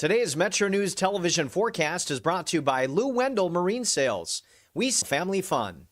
Today's MetroNews television forecast is brought to you by Lou Wendell Marine Sales. We family fun.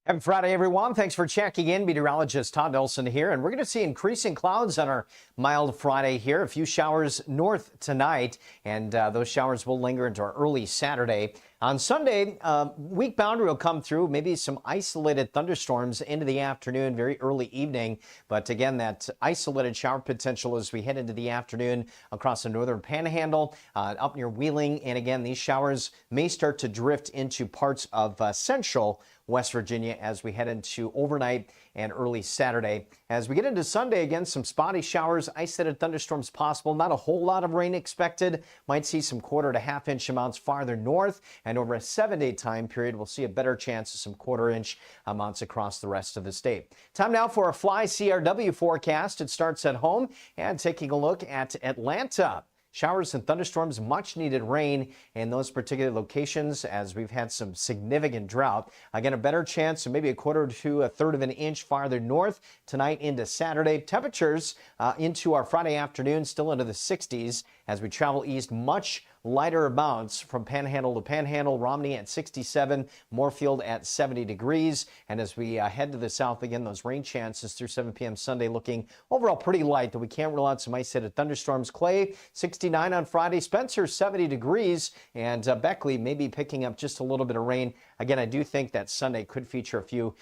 Happy Friday, everyone. Thanks for checking in. Meteorologist Todd Nelson here, and we're going to see increasing clouds on our mild Friday here. A few showers north tonight, and those showers will linger into our early Saturday. On Sunday, weak boundary will come through, maybe some isolated thunderstorms into the afternoon, very early evening. But again, that isolated shower potential as we head into the afternoon across the northern panhandle, up near Wheeling. And again, these showers may start to drift into parts of central West Virginia as we head into overnight and early Saturday. As we get into Sunday, again, some spotty showers, isolated thunderstorms possible. Not a whole lot of rain expected. Might see some 1/4 to 1/2 inch amounts farther north. And over a 7-day time period, we'll see a better chance of some 1/4 inch amounts across the rest of the state. Time now for a Fly CRW forecast. It starts at home and taking a look at Atlanta. Showers and thunderstorms, much needed rain in those particular locations as we've had some significant drought. Again, a better chance of maybe a 1/4 to 1/3 of an inch farther north tonight into Saturday. Temperatures into our Friday afternoon still into the 60s as we travel east. Much lighter amounts from panhandle to panhandle. Romney at 67, Moorfield at 70 degrees. And as we head to the south again, those rain chances through 7 p.m. Sunday looking overall pretty light, though we can't rule out some isolated thunderstorms. Clay, 69 on Friday. Spencer, 70 degrees. And Beckley maybe picking up just a little bit of rain. Again, I do think that Sunday could feature a few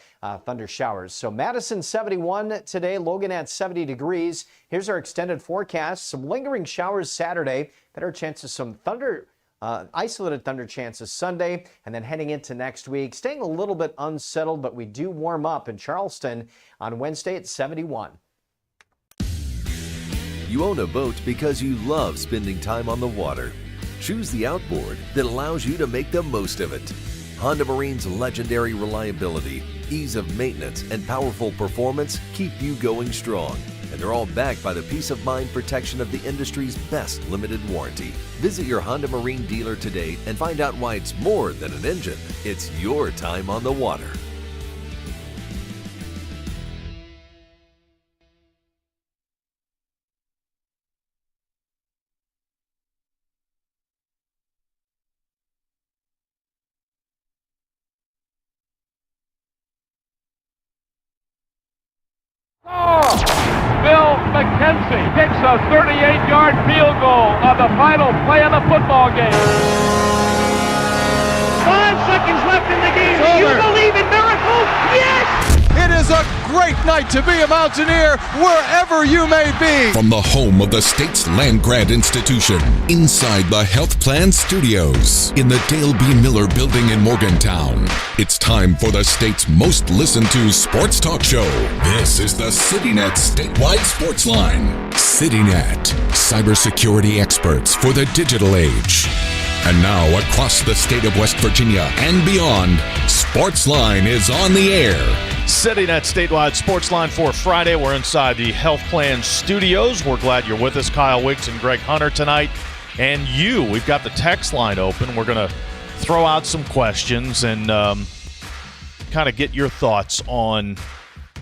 thunder showers. So Madison, 71 today. Logan at 70 degrees. Here's our extended forecast. Some lingering showers Saturday. Better chance of some isolated thunder chances Sunday, and then heading into next week, staying a little bit unsettled, but we do warm up in Charleston on Wednesday at 71. You own a boat because you love spending time on the water. Choose the outboard that allows you to make the most of it. Honda Marine's legendary reliability, ease of maintenance, and powerful performance keep you going strong. And they're all backed by the peace of mind protection of the industry's best limited warranty. Visit your Honda Marine dealer today and find out why it's more than an engine. It's your time on the water. Bill McKenzie kicks a 38-yard field goal on the final play of the football game. 5 seconds left in the game. Do you believe in miracles? Yes! It is a great night to be a Mountaineer wherever you may be. From the home of the state's land-grant institution, inside the Health Plan Studios, in the Dale B. Miller Building in Morgantown, it's time for the state's most listened-to sports talk show. This is the CityNet Statewide Sportsline. CityNet, cybersecurity experts for the digital age. And now, across the state of West Virginia and beyond, Sportsline is on the air. CityNet Statewide Sportsline for Friday. We're inside the Health Plan Studios. We're glad you're with us, Kyle Wicks and Greg Hunter tonight. And we've got the text line open. We're going to throw out some questions and kind of get your thoughts on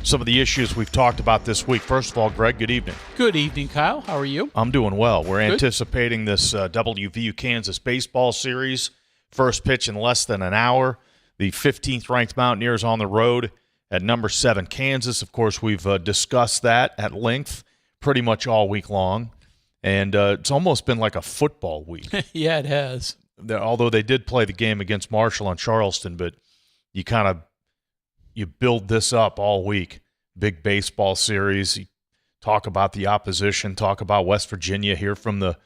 some of the issues we've talked about this week. First of all, Greg, good evening. Good evening, Kyle. How are you? I'm doing well. We're Good. anticipating this WVU Kansas baseball series. First pitch in less than an hour. The 15th ranked Mountaineers on the road at number 7 Kansas. Of course, we've discussed that at length pretty much all week long. And it's almost been like a football week. Yeah, it has. Although they did play the game against Marshall and Charleston, but you build this up all week. Big baseball series. You talk about the opposition, talk about West Virginia, hear from the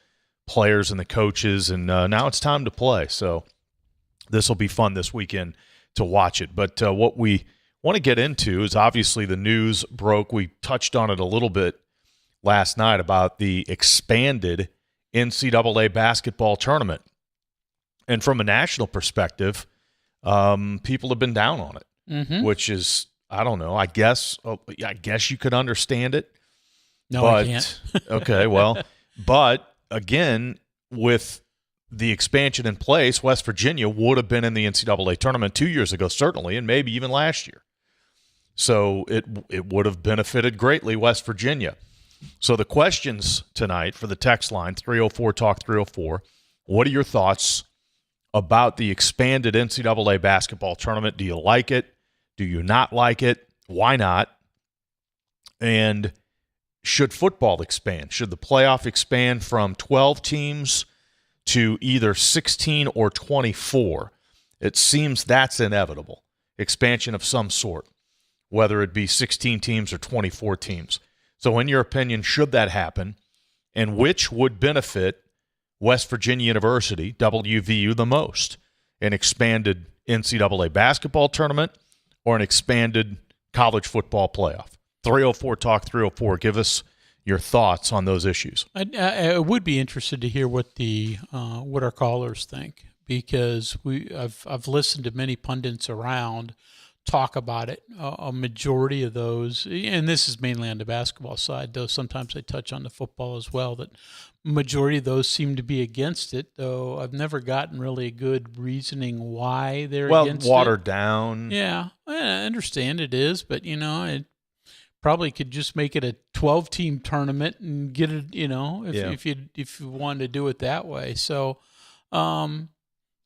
players and the coaches, and now it's time to play. So this will be fun this weekend to watch it. But what we want to get into is obviously the news broke. We touched on it a little bit last night about the expanded NCAA basketball tournament. And from a national perspective, people have been down on it, which is, I don't know, I guess you could understand it. No, I can't. Okay, well, but again, with the expansion in place, West Virginia would have been in the NCAA tournament 2 years ago, certainly, and maybe even last year. So it would have benefited greatly West Virginia. So the questions tonight for the text line, 304-TALK-304, what are your thoughts about the expanded NCAA basketball tournament? Do you like it? Do you not like it? Why not? And should football expand? Should the playoff expand from 12 teams to either 16 or 24? It seems that's inevitable. Expansion of some sort, whether it be 16 teams or 24 teams. So in your opinion, should that happen? And which would benefit West Virginia University, WVU, the most? An expanded NCAA basketball tournament or an expanded college football playoff? 304-TALK-304. Give us your thoughts on those issues. I would be interested to hear what what our callers think, because I've listened to many pundits around talk about it. A majority of those, and this is mainly on the basketball side, though sometimes they touch on the football as well, that majority of those seem to be against it, though I've never gotten really a good reasoning why they're against it. Well, watered down. Yeah, I understand it is, but, it probably could just make it a 12-team tournament and get it, if you wanted to do it that way. So,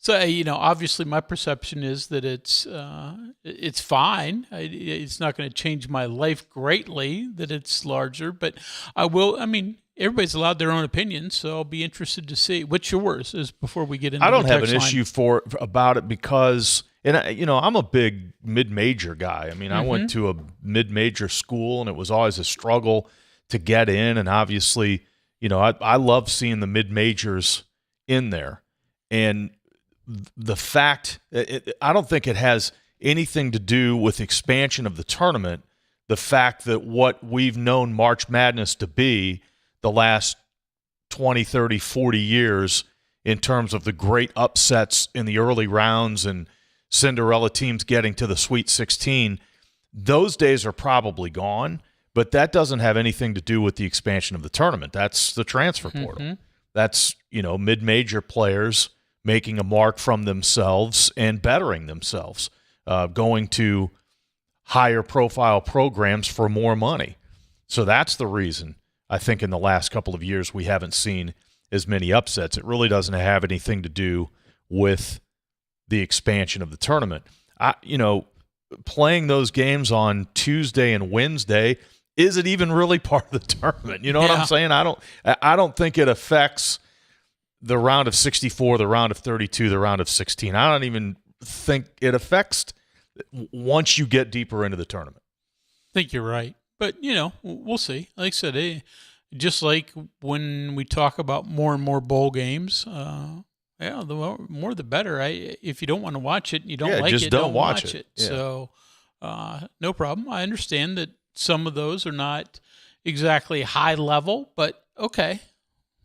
obviously my perception is that it's fine. It's not going to change my life greatly that it's larger, but everybody's allowed their own opinion, so I'll be interested to see. What's yours is before we get into I don't the have text an line. issue about it because, I'm a big mid-major guy. I went to a mid-major school, and it was always a struggle to get in, and obviously, I love seeing the mid-majors in there. And the fact, I don't think it has anything to do with expansion of the tournament. The fact that what we've known March Madness to be the last 20, 30, 40 years in terms of the great upsets in the early rounds and Cinderella teams getting to the Sweet 16, those days are probably gone, but that doesn't have anything to do with the expansion of the tournament. That's the transfer portal. That's, mid-major players making a mark from themselves and bettering themselves, going to higher profile programs for more money. So that's the reason I think in the last couple of years we haven't seen as many upsets. It really doesn't have anything to do with the expansion of the tournament. Playing those games on Tuesday and Wednesday, is it even really part of the tournament? You know what I'm saying? I don't think it affects the round of 64, the round of 32, the round of 16. I don't even think it affects once you get deeper into the tournament. I think you're right. But, we'll see. Like I said, just like when we talk about more and more bowl games, the more the better. If you don't want to watch it, you don't like just it, don't watch it. Yeah. So, no problem. I understand that some of those are not exactly high level, but okay.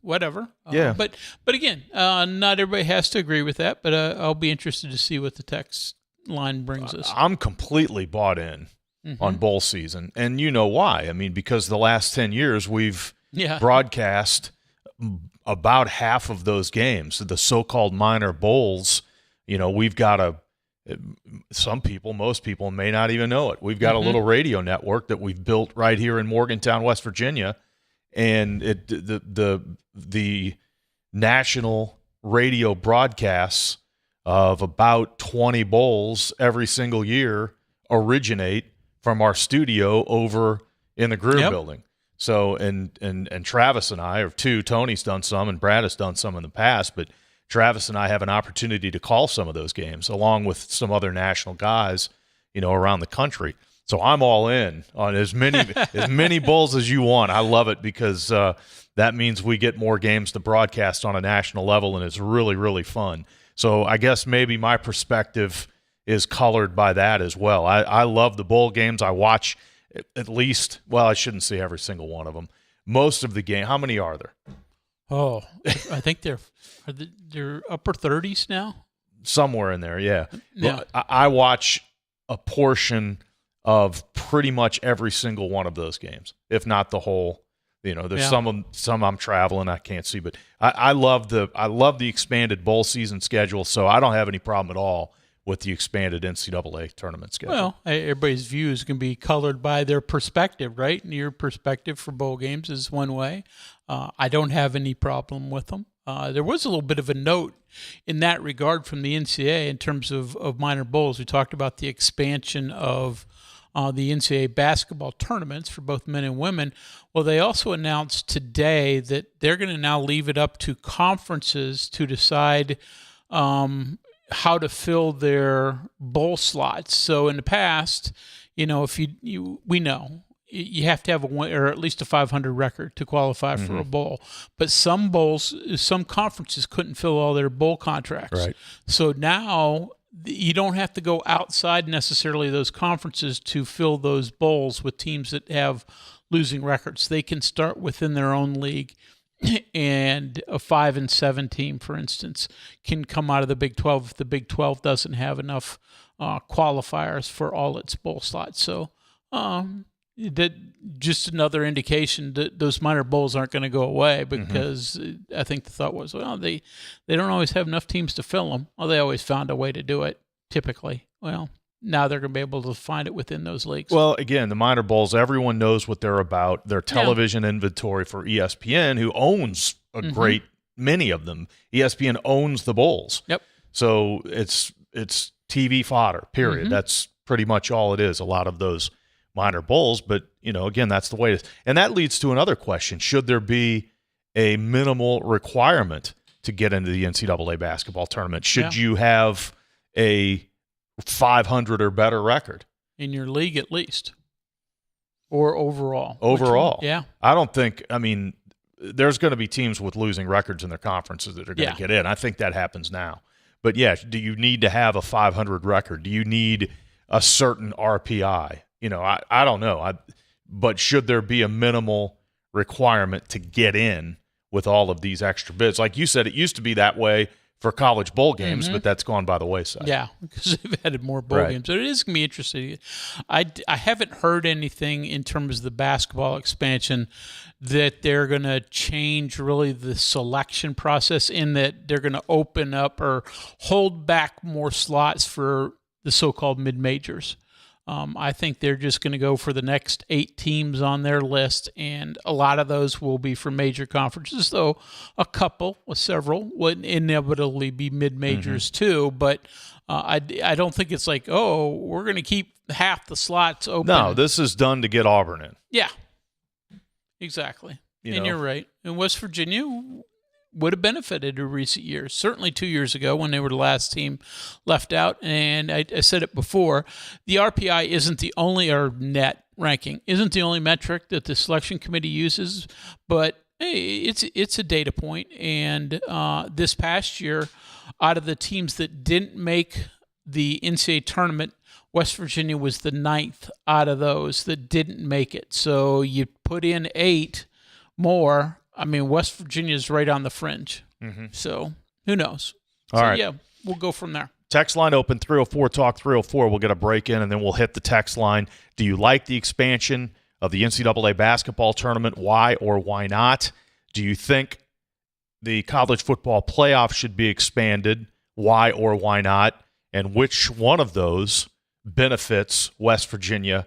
Whatever. Yeah. But again, not everybody has to agree with that, but I'll be interested to see what the text line brings us. I'm completely bought in on bowl season, and you know why. Because the last 10 years we've broadcast about half of those games, the so-called minor bowls. We've got most people may not even know it. We've got a little radio network that we've built right here in Morgantown, West Virginia. And the national radio broadcasts of about 20 bowls every single year originate from our studio over in the Greer building. So, and Travis and I, or Tony's done some and Brad has done some in the past, but Travis and I have an opportunity to call some of those games along with some other national guys, around the country. So I'm all in on as many bowls as you want. I love it because that means we get more games to broadcast on a national level, and it's really, really fun. So I guess maybe my perspective is colored by that as well. I love the bowl games. I watch at least, I shouldn't say every single one of them. Most of the game. How many are there? Oh, I think they're upper 30s now. Somewhere in there, yeah. Yeah. I watch a portion of pretty much every single one of those games, if not the whole. There's some I'm traveling, I can't see, but I love the expanded bowl season schedule, so I don't have any problem at all with the expanded NCAA tournament schedule. Well, everybody's views can be colored by their perspective, right? And your perspective for bowl games is one way. I don't have any problem with them. There was a little bit of a note in that regard from the NCAA in terms of minor bowls. We talked about the expansion of the NCAA basketball tournaments for both men and women. Well, they also announced today that they're going to now leave it up to conferences to decide how to fill their bowl slots. So in the past, if we know you have to have or at least a 500 record to qualify for a bowl. But some conferences couldn't fill all their bowl contracts. Right. So now you don't have to go outside necessarily those conferences to fill those bowls with teams that have losing records. They can start within their own league. And a 5-7 team, for instance, can come out of the Big 12 if the Big 12 doesn't have enough qualifiers for all its bowl slots. So that just another indication that those minor bowls aren't going to go away, because I think the thought was, well, they don't always have enough teams to fill them. Well, they always found a way to do it, typically. Well, now they're going to be able to find it within those leagues. Well, again, the minor bowls, everyone knows what they're about. Their television inventory for ESPN, who owns a great many of them. ESPN owns the bowls. Yep. So it's TV fodder, period. That's pretty much all it is, a lot of those minor bowls. But, again, that's the way it is. And that leads to another question. Should there be a minimal requirement to get into the NCAA basketball tournament? Should you have a 500 or better record in your league, at least, or overall? Yeah. I don't think, there's going to be teams with losing records in their conferences that are going to get in. I think that happens now. But do you need to have a 500 record? Do you need a certain RPI? I don't know. But should there be a minimal requirement to get in with all of these extra bids? Like you said, it used to be that way for college bowl games, but that's gone by the wayside. Yeah, because they've added more bowl games. So it is going to be interesting. I haven't heard anything in terms of the basketball expansion that they're going to change really the selection process, in that they're going to open up or hold back more slots for the so-called mid-majors. I think they're just going to go for the next 8 teams on their list, and a lot of those will be from major conferences, though several would inevitably be mid-majors too. But I don't think it's like, we're going to keep half the slots open. No, this is done to get Auburn in. Yeah, exactly. You're right. And West Virginia would have benefited in recent years, certainly 2 years ago when they were the last team left out. And I said it before, the RPI isn't the only, or net ranking, isn't the only metric that the selection committee uses, but hey, it's a data point. And this past year, out of the teams that didn't make the NCAA tournament, West Virginia was the 9th out of those that didn't make it. So you put in 8 more. West Virginia is right on the fringe. So who knows? All right. Yeah, we'll go from there. Text line open, 304 Talk 304. We'll get a break in, and then we'll hit the text line. Do you like the expansion of the NCAA basketball tournament? Why or why not? Do you think the college football playoff should be expanded? Why or why not? And which one of those benefits West Virginia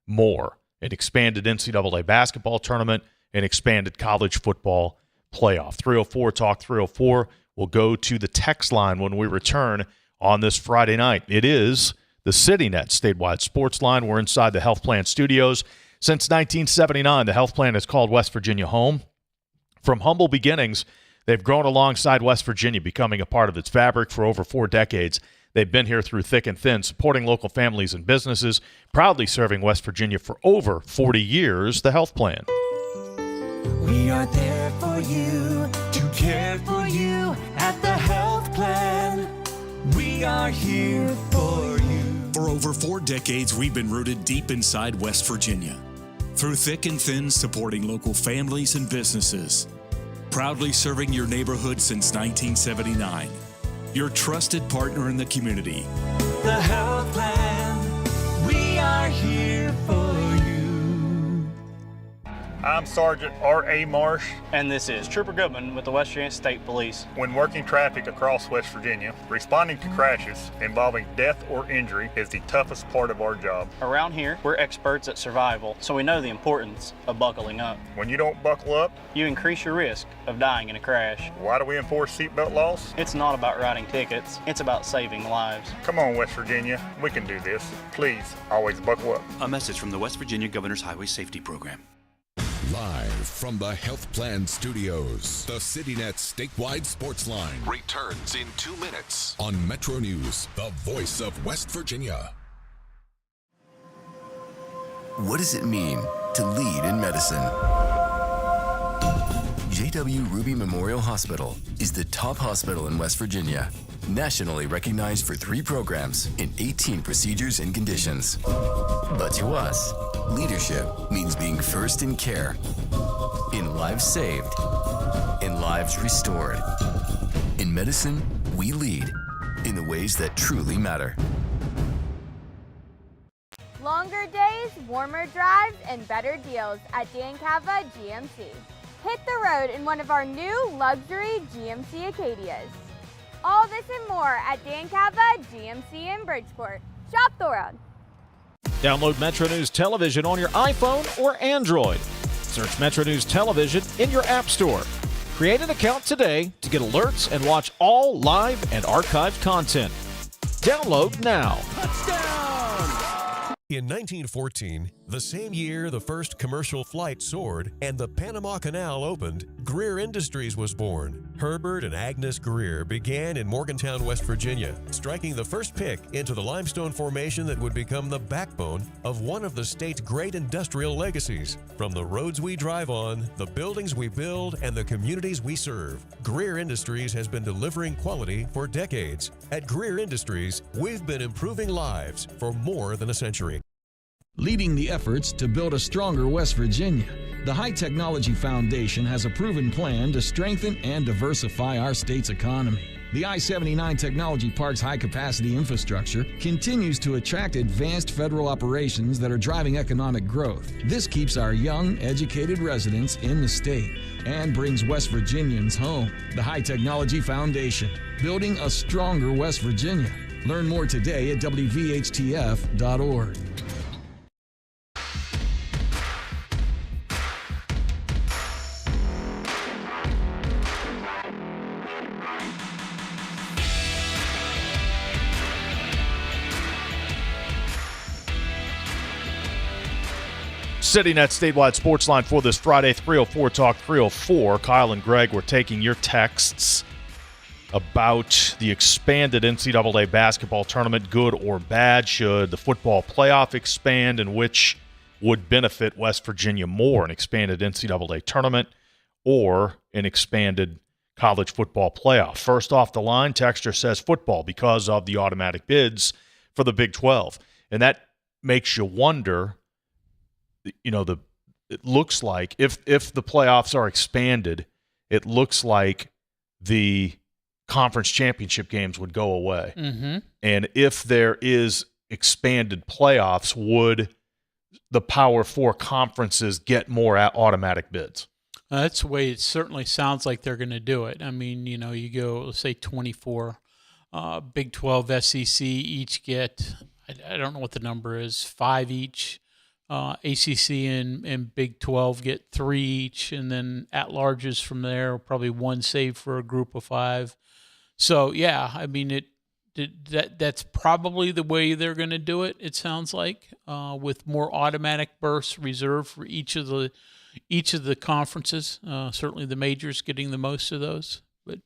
more? An expanded NCAA basketball tournament, an expanded college football playoff. 304 Talk 304. We'll go to the text line when we return on this Friday night. It is the CityNet statewide sports line. We're inside the Health Plan Studios. Since 1979, the Health Plan has called West Virginia home. From humble beginnings, they've grown alongside West Virginia, becoming a part of its fabric for over 4 decades. They've been here through thick and thin, supporting local families and businesses, proudly serving West Virginia for over 40 years. The Health Plan. We are there for you, to care for you at the Health Plan. We are here for you. For over 4 decades, we've been rooted deep inside West Virginia. Through thick and thin, supporting local families and businesses. Proudly serving your neighborhood since 1979. Your trusted partner in the community. The Health Plan. We are here for you. I'm Sergeant R.A. Marsh. And this is Trooper Goodman with the West Virginia State Police. When working traffic across West Virginia, responding to crashes involving death or injury is the toughest part of our job. Around here, we're experts at survival, so we know the importance of buckling up. When you don't buckle up, you increase your risk of dying in a crash. Why do we enforce seatbelt laws? It's not about writing tickets, it's about saving lives. Come on, West Virginia, we can do this. Please, always buckle up. A message from the West Virginia Governor's Highway Safety Program. Live from the Health Plan Studios, the CityNet statewide Sportsline returns in 2 minutes on MetroNews, the voice of West Virginia. What does it mean to lead in medicine? J.W. Ruby Memorial Hospital is the top hospital in West Virginia, nationally recognized for 3 programs and 18 procedures and conditions. But to us, leadership means being first in care, in lives saved, in lives restored. In medicine, we lead in the ways that truly matter. Longer days, warmer drives, and better deals at Dan Cava GMC. Hit the road in one of our new luxury GMC Acadias. All this and more at Dan Cava GMC in Bridgeport. Shop the road. Download MetroNews Television on your iPhone or Android. Search MetroNews Television in your app store. Create an account today to get alerts and watch all live and archived content. Download now. In 1914, the same year the first commercial flight soared and the Panama Canal opened, Greer Industries was born. Herbert and Agnes Greer began in Morgantown, West Virginia, striking the first pick into the limestone formation that would become the backbone of one of the state's great industrial legacies. From the roads we drive on, the buildings we build, and the communities we serve, Greer Industries has been delivering quality for decades. At Greer Industries, we've been improving lives for more than a century. Leading the efforts to build a stronger West Virginia, the High Technology Foundation has a proven plan to strengthen and diversify our state's economy. The I-79 Technology Park's high-capacity infrastructure continues to attract advanced federal operations that are driving economic growth. This keeps our young, educated residents in the state and brings West Virginians home. The High Technology Foundation, building a stronger West Virginia. Learn more today at WVHTF.org. CityNet statewide Sportsline for this Friday, 304 Talk 304. Kyle and Greg were taking your texts about the expanded NCAA basketball tournament, good or bad. Should the football playoff expand, and which would benefit West Virginia more, an expanded NCAA tournament or an expanded college football playoff? First off the line, texter says football because of the automatic bids for the Big 12. And that makes you wonder, it looks like if the playoffs are expanded, it looks like the conference championship games would go away. Mm-hmm. And if there is expanded playoffs, would the Power Four conferences get more automatic bids? That's the way it certainly sounds like they're going to do it. I mean, you go, let's say 24, Big 12, SEC each get, I don't know what the number is, 5 each. ACC and Big 12 get 3 each, and then at-larges from there, probably 1 save for a group of 5. So, yeah, I mean, that's probably the way they're going to do it, it sounds like, with more automatic bursts reserved for each of the conferences, certainly the majors getting the most of those. But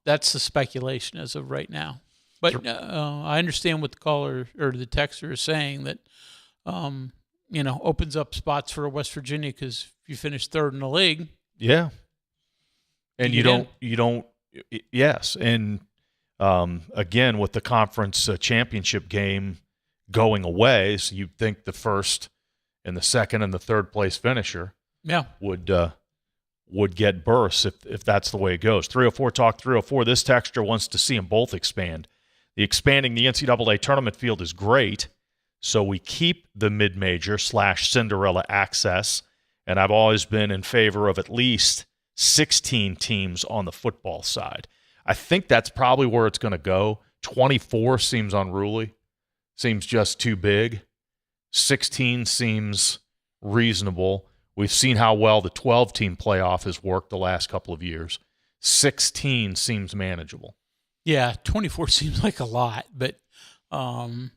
that's the speculation as of right now. But I understand what the caller or the texter is saying, that opens up spots for West Virginia, because if you finish 3rd in the league. Yeah. And you don't, yes. And again, with the conference championship game going away, so you'd think the first and the second and the third place finisher would get bursts if that's the way it goes. 304 Talk 304. This texter wants to see them both expand. Expanding the NCAA tournament field is great, so we keep the mid-major / Cinderella access And I've always been in favor of at least 16 teams on the football side. I think that's probably where it's going to go. 24 seems unruly, seems just too big. 16 seems reasonable. We've seen how well the 12-team playoff has worked the last couple of years. 16 seems manageable. Yeah, 24 seems like a lot, but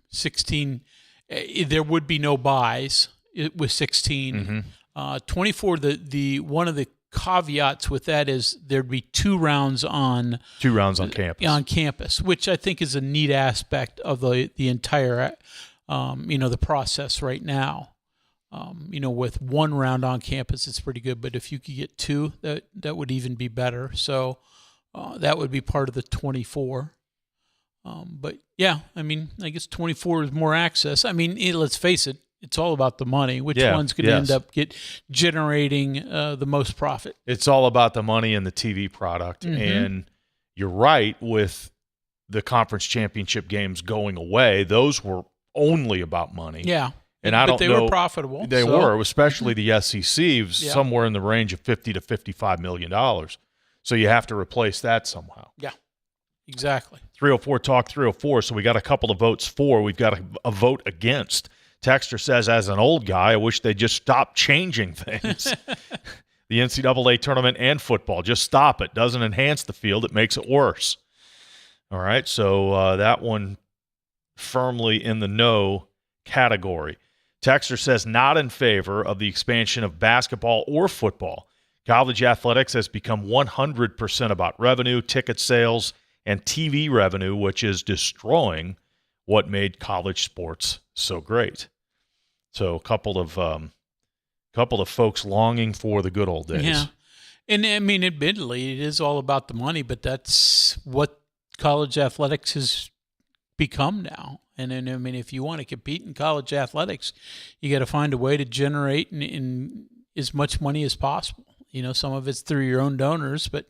16, there would be no buys with 16. 24, the one of the caveats with that is there'd be 2 rounds on campus, which I think is a neat aspect of the entire the process right now. With 1 round on campus, it's pretty good, but if you could get 2, that would even be better. So that would be part of the 24. But yeah, I mean, I guess 24 is more access. I mean, let's face it, it's all about the money. Which one's going to end up generating the most profit? It's all about the money and the TV product. And you're right, with the conference championship games going away, those were only about money. Yeah. And I don't know. But they were profitable. They were, especially the SEC, somewhere in the range of $50 to $55 million. So you have to replace that somehow. Yeah, exactly. 304 Talk 304. So we got a couple of votes for. We've got a vote against. Texter says, as an old guy, I wish they just stop changing things. The NCAA tournament and football. Just stop it. Doesn't enhance the field. It makes it worse. All right, so that one firmly in the no category. Texter says, not in favor of the expansion of basketball or football. College athletics has become 100% about revenue, ticket sales, and TV revenue, which is destroying what made college sports so great. So a couple of folks longing for the good old days. Yeah. And I mean, admittedly, it is all about the money, but that's what college athletics has become now. And then, I mean, if you want to compete in college athletics, you got to find a way to generate in as much money as possible. Some of it's through your own donors, but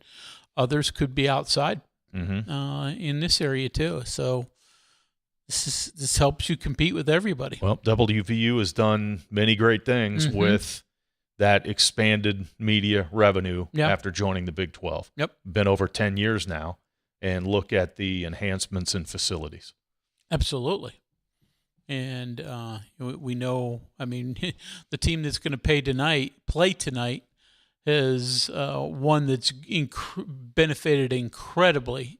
others could be outside in this area too. So this helps you compete with everybody. Well, WVU has done many great things with that expanded media revenue after joining the Big 12. Yep. Been over 10 years now, and look at the enhancements in facilities. Absolutely. And we know, I mean, the team that's going to play tonight is one that's benefited incredibly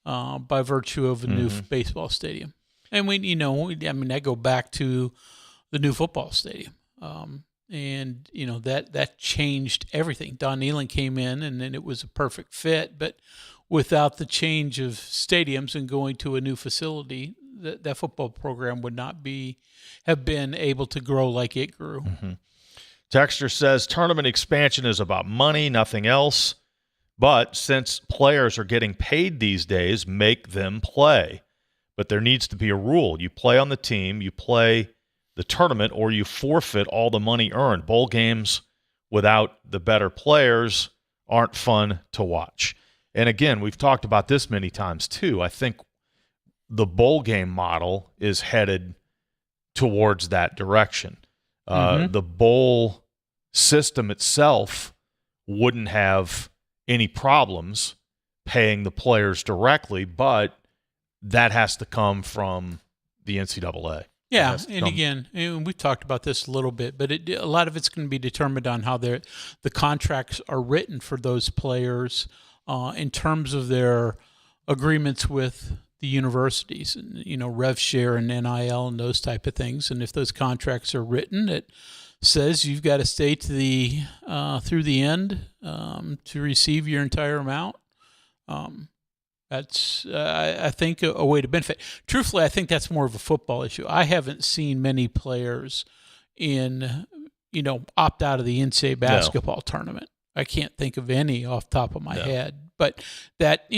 by virtue of a new baseball stadium. And I go back to the new football stadium. And that changed everything. Don Nehlen came in, and then it was a perfect fit. But without the change of stadiums and going to a new facility, that football program would not have been able to grow like it grew. Texter says tournament expansion is about money, nothing else. But since players are getting paid these days, make them play. But there needs to be a rule. You play on the team, you play the tournament, or you forfeit all the money earned. Bowl games without the better players aren't fun to watch. And again, we've talked about this many times too. I think the bowl game model is headed towards that direction. The bowl system itself wouldn't have any problems paying the players directly, but that has to come from the NCAA. Yeah, and again, we've talked about this a little bit, but a lot of it's going to be determined on how the contracts are written for those players in terms of their agreements with the universities, and rev share and NIL and those type of things. And if those contracts are written, it says you've got to stay to the through the end to receive your entire amount. That's, I think, a way to benefit. Truthfully, I think that's more of a football issue. I haven't seen many players opt out of the NCAA basketball tournament. I can't think of any off the top of my head. But that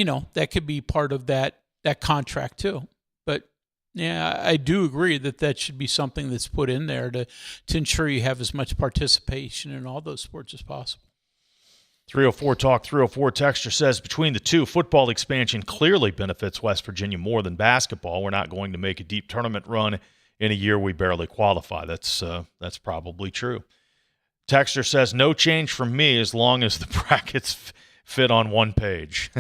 could be part of that contract too. But yeah, I do agree that should be something that's put in there to ensure you have as much participation in all those sports as possible. 304 Talk 304 Texter says, between the two, football expansion clearly benefits West Virginia more than basketball. We're not going to make a deep tournament run in a year we barely qualify. That's probably true. Texter says, no change from me as long as the brackets fit on one page.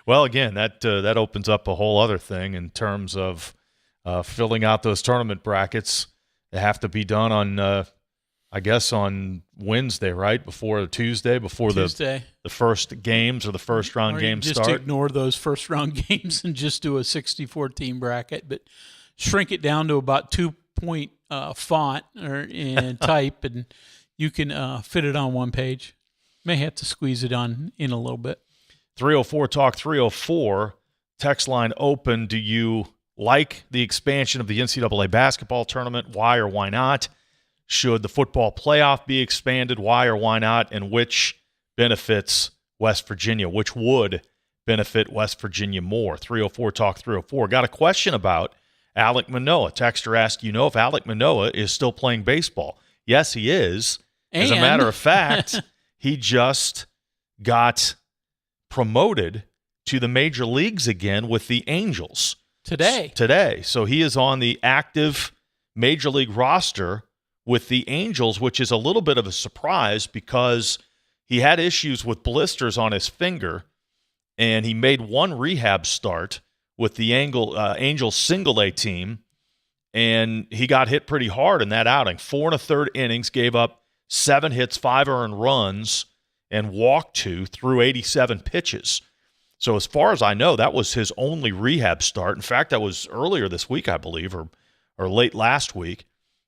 Well, again, that opens up a whole other thing in terms of filling out those tournament brackets. They have to be done on, I guess, on Wednesday, right? Before Tuesday, the first games or the first round games just start. Just ignore those first round games and just do a 64-team bracket, but shrink it down to about 2-point font and type, and you can fit it on one page. May have to squeeze it in a little bit. 304 Talk 304, text line open. Do you like the expansion of the NCAA basketball tournament? Why or why not? Should the football playoff be expanded? Why or why not? And which benefits West Virginia? Which would benefit West Virginia more? 304 Talk 304. Got a question about Alek Manoah. Texter asked, if Alek Manoah is still playing baseball? Yes, he is. As a matter of fact, he just got promoted to the major leagues again with the Angels. Today. So he is on the active major league roster with the Angels, which is a little bit of a surprise because he had issues with blisters on his finger, and he made one rehab start with the Angels single-A team, and he got hit pretty hard in that outing. 4 1/3 innings, gave up 7 hits, 5 earned runs, and walked 2 through 87 pitches. So as far as I know, that was his only rehab start. In fact, that was earlier this week, I believe, or late last week.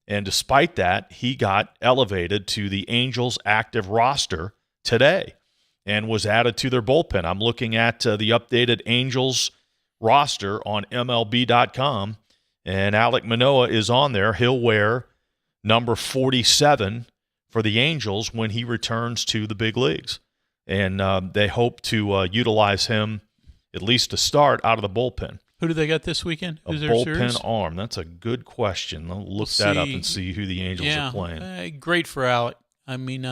And despite that, he got elevated to the Angels active roster today and was added to their bullpen. I'm looking at the updated Angels roster on MLB.com, and Alek Manoah is on there. He'll wear number 47 for the Angels when he returns to the big leagues. And they hope to utilize him, at least to start, out of the bullpen. Who do they got this weekend? A bullpen arm. That's a good question. I'll look that up and see who the Angels are playing. Great for Alek. I mean,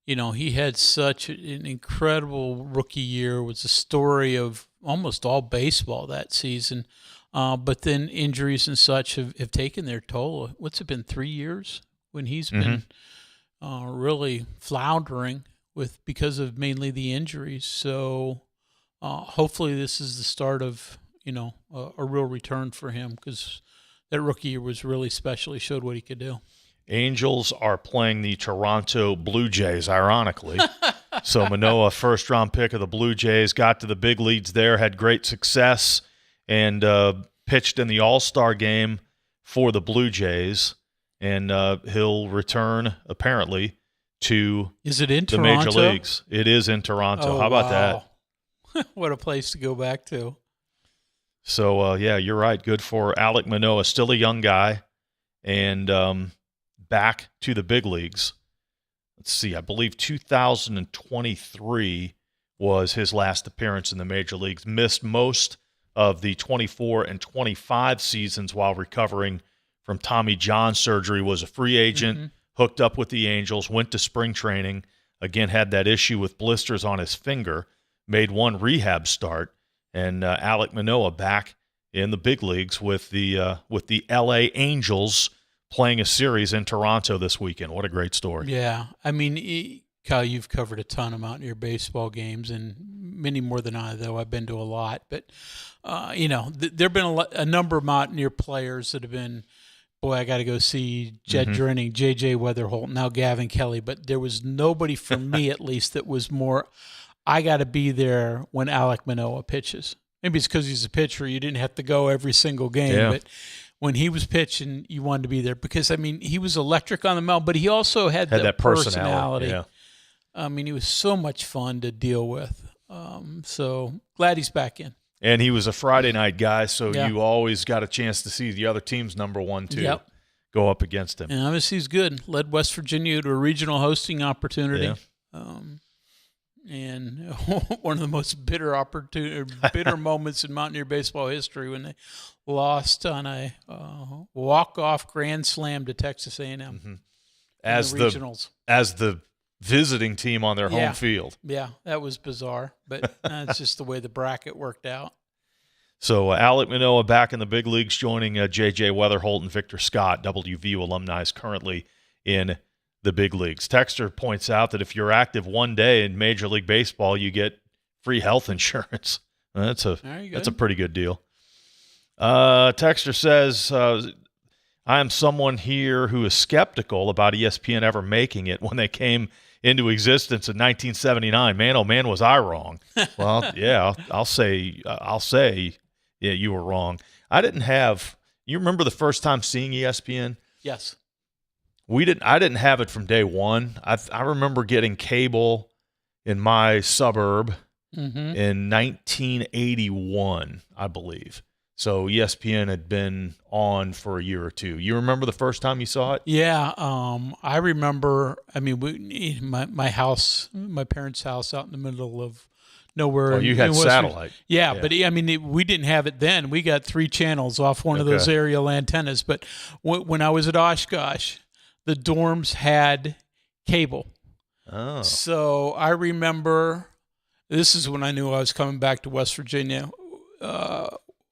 he had such an incredible rookie year. It was a story of almost all baseball that season. But then injuries and such have taken their toll. What's it been, 3 years when he's been really floundering because of mainly the injuries. So hopefully this is the start of a real return for him, because that rookie year was really special. He showed what he could do. Angels are playing the Toronto Blue Jays, ironically. So Manoah, first-round pick of the Blue Jays, got to the big leagues there, had great success, and pitched in the All-Star game for the Blue Jays. And he'll return, apparently, to the major leagues. It is in Toronto. How about that? What a place to go back to. So, you're right. Good for Alek Manoah. Still a young guy, and back to the big leagues. Let's see. I believe 2023 was his last appearance in the major leagues. Missed most of the 24 and 25 seasons while recovering from Tommy John surgery. Was a free agent, hooked up with the Angels, went to spring training. Again, had that issue with blisters on his finger. Made one rehab start. And Alek Manoah back in the big leagues with the LA Angels playing a series in Toronto this weekend. What a great story. Yeah. I mean, Kyle, you've covered a ton of Mountaineer baseball games, and many more than I, though. I've been to a lot. But, there have been a number of Mountaineer players that have been, I got to go see Jed Drenning, J.J. Weatherholt, now Gavin Kelly. But there was nobody, for me at least, that was more – I got to be there when Alek Manoah pitches. Maybe it's because he's a pitcher. You didn't have to go every single game. But when he was pitching, you wanted to be there because, he was electric on the mound, but he also had that personality. Yeah. He was so much fun to deal with. So glad he's back in. And he was a Friday night guy, so you always got a chance to see the other team's number one, too, go up against him. And obviously he's good. Led West Virginia to a regional hosting opportunity. Yeah. And one of the most bitter moments in Mountaineer baseball history when they lost on a walk-off grand slam to Texas A&M as the regionals, as the visiting team on their home field. Yeah, that was bizarre, but it's just the way the bracket worked out. So Alek Manoah back in the big leagues, joining J.J. Weatherholt and Victor Scott, WVU alumni, is currently in the big leagues. Texter points out that if you're active one day in Major League Baseball, you get free health insurance. That's a pretty good deal. Texter says, I am someone here who is skeptical about ESPN ever making it when they came into existence in 1979. Man, oh man, was I wrong. Well, yeah, I'll say, yeah, you were wrong. I didn't have. You remember the first time seeing ESPN? Yes. I didn't have it from day one. I remember getting cable in my suburb in 1981, I believe. So ESPN had been on for a year or two. You remember the first time you saw it? Yeah, I remember. I mean, my house, my parents' house, out in the middle of nowhere. Oh, you had satellite. Yeah, but I mean, we didn't have it then. We got 3 channels off one of those aerial antennas. But when I was at Oshkosh, the dorms had cable. Oh. So I remember. This is when I knew I was coming back to West Virginia.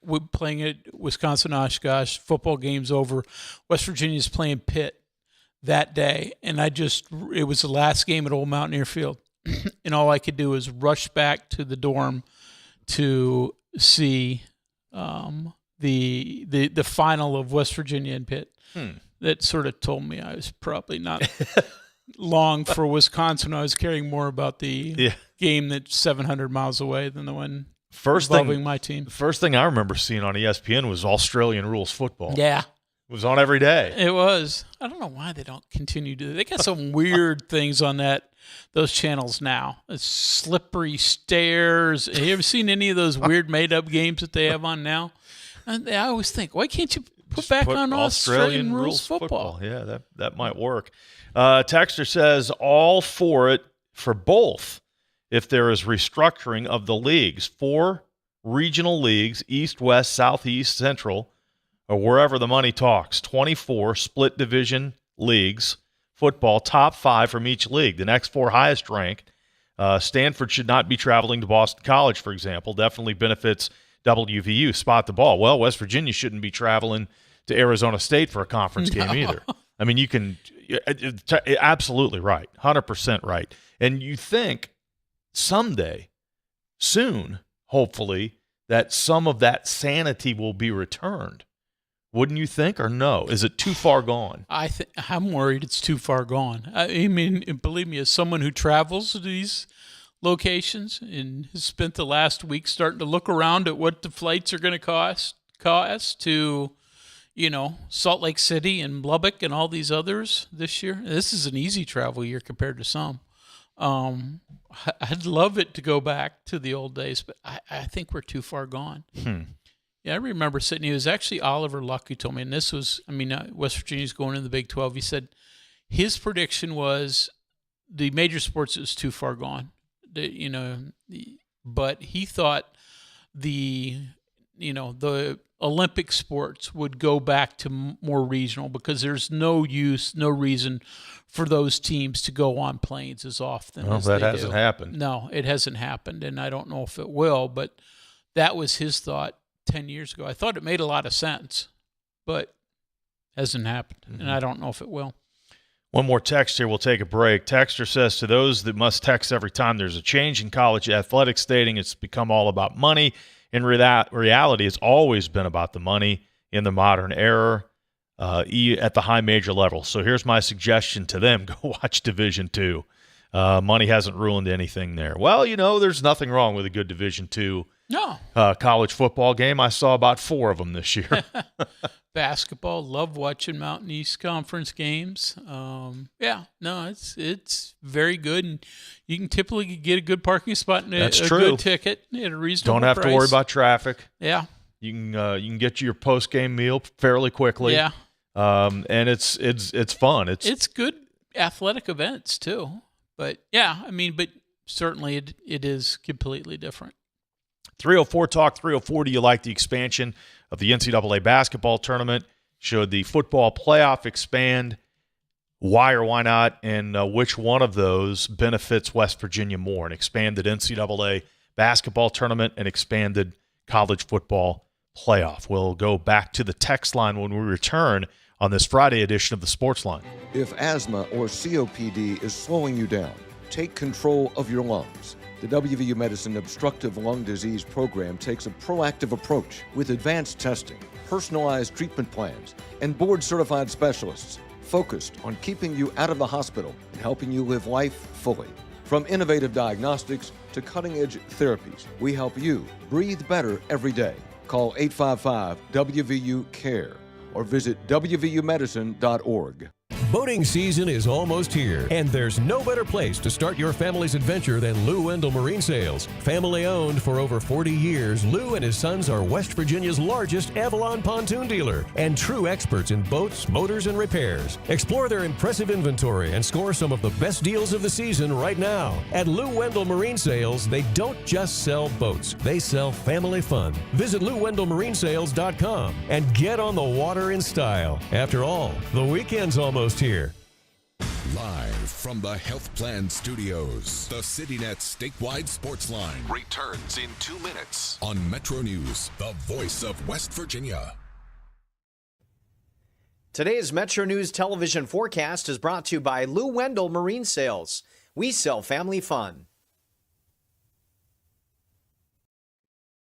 We're playing at Wisconsin Oshkosh, football game's over. West Virginia's playing Pitt that day, and it was the last game at Old Mountaineer Field, and all I could do was rush back to the dorm to see the final of West Virginia and Pitt. That sort of told me I was probably not long for Wisconsin. I was caring more about the game that's 700 miles away than the one involving my team. First thing I remember seeing on ESPN was Australian rules football. Yeah. It was on every day. It was. I don't know why they don't continue to. They got some weird things on those channels now. It's slippery stairs. Have you ever seen any of those weird made-up games that they have on now? And I always think, why can't you put on Australian rules football? Yeah, that might work. Texter says, all for it for both. If there is restructuring of the leagues, 4 regional leagues, East, West, Southeast, Central, or wherever the money talks, 24 split division leagues, football, top 5 from each league. The next 4 highest ranked. Stanford should not be traveling to Boston College, for example. Definitely benefits WVU. Spot the ball. Well, West Virginia shouldn't be traveling to Arizona State for a conference game either. I mean, you can – absolutely right, 100% right. And you think – someday, soon, hopefully, that some of that sanity will be returned. Wouldn't you think, or no? Is it too far gone? I'm worried it's too far gone. I mean, believe me, as someone who travels to these locations and has spent the last week starting to look around at what the flights are going to cost to, Salt Lake City and Lubbock and all these others this year. This is an easy travel year compared to some. I'd love it to go back to the old days, but I think we're too far gone. Yeah, I remember sitting. It was actually Oliver Luck who told me, and this was, West Virginia's going in the Big 12. He said his prediction was the major sports is too far gone. But he thought the Olympic sports would go back to more regional because there's no reason for those teams to go on planes as often as that they hasn't do. happened. No, it hasn't happened, and I don't know if it will, but that was his thought 10 years ago. I thought it made a lot of sense, but hasn't happened, and I don't know if it will. One more text here. We'll take a break. Texter says, to those that must text every time there's a change in college athletics, stating it's become all about money. In reality, it's always been about the money in the modern era at the high major level. So here's my suggestion to them. Go watch Division II. Money hasn't ruined anything there. Well, there's nothing wrong with a good Division II college football game. I saw about 4 of them this year. Basketball, love watching Mountain East Conference games. It's very good, and you can typically get a good parking spot and a good ticket at a reasonable price. Don't have to worry about traffic. Yeah, you can get your post game meal fairly quickly. Yeah, and it's fun. It's good athletic events too. But but certainly it is completely different. 304 Talk 304. Do you like the expansion of the NCAA basketball tournament? Should the football playoff expand? Why or why not? And which one of those benefits West Virginia more? An expanded NCAA basketball tournament and expanded college football playoff. We'll go back to the text line when we return on this Friday edition of the Sportsline. If asthma or COPD is slowing you down, take control of your lungs. The WVU Medicine Obstructive Lung Disease Program takes a proactive approach with advanced testing, personalized treatment plans, and board-certified specialists focused on keeping you out of the hospital and helping you live life fully. From innovative diagnostics to cutting-edge therapies, we help you breathe better every day. Call 855-WVU-CARE or visit wvumedicine.org. Boating season is almost here, and there's no better place to start your family's adventure than Lou Wendell Marine Sales. Family owned for over 40 years, Lou and his sons are West Virginia's largest Avalon pontoon dealer and true experts in boats, motors, and repairs. Explore their impressive inventory and score some of the best deals of the season right now. At Lou Wendell Marine Sales, they don't just sell boats, they sell family fun. Visit LouWendellMarineSales.com and get on the water in style. After all, the weekend's almost here. Live from the Health Plan Studios, the CityNet statewide Sportsline returns in 2 minutes on MetroNews, the voice of West Virginia. Today's MetroNews television forecast is brought to you by Lou Wendell Marine Sales. We sell family fun.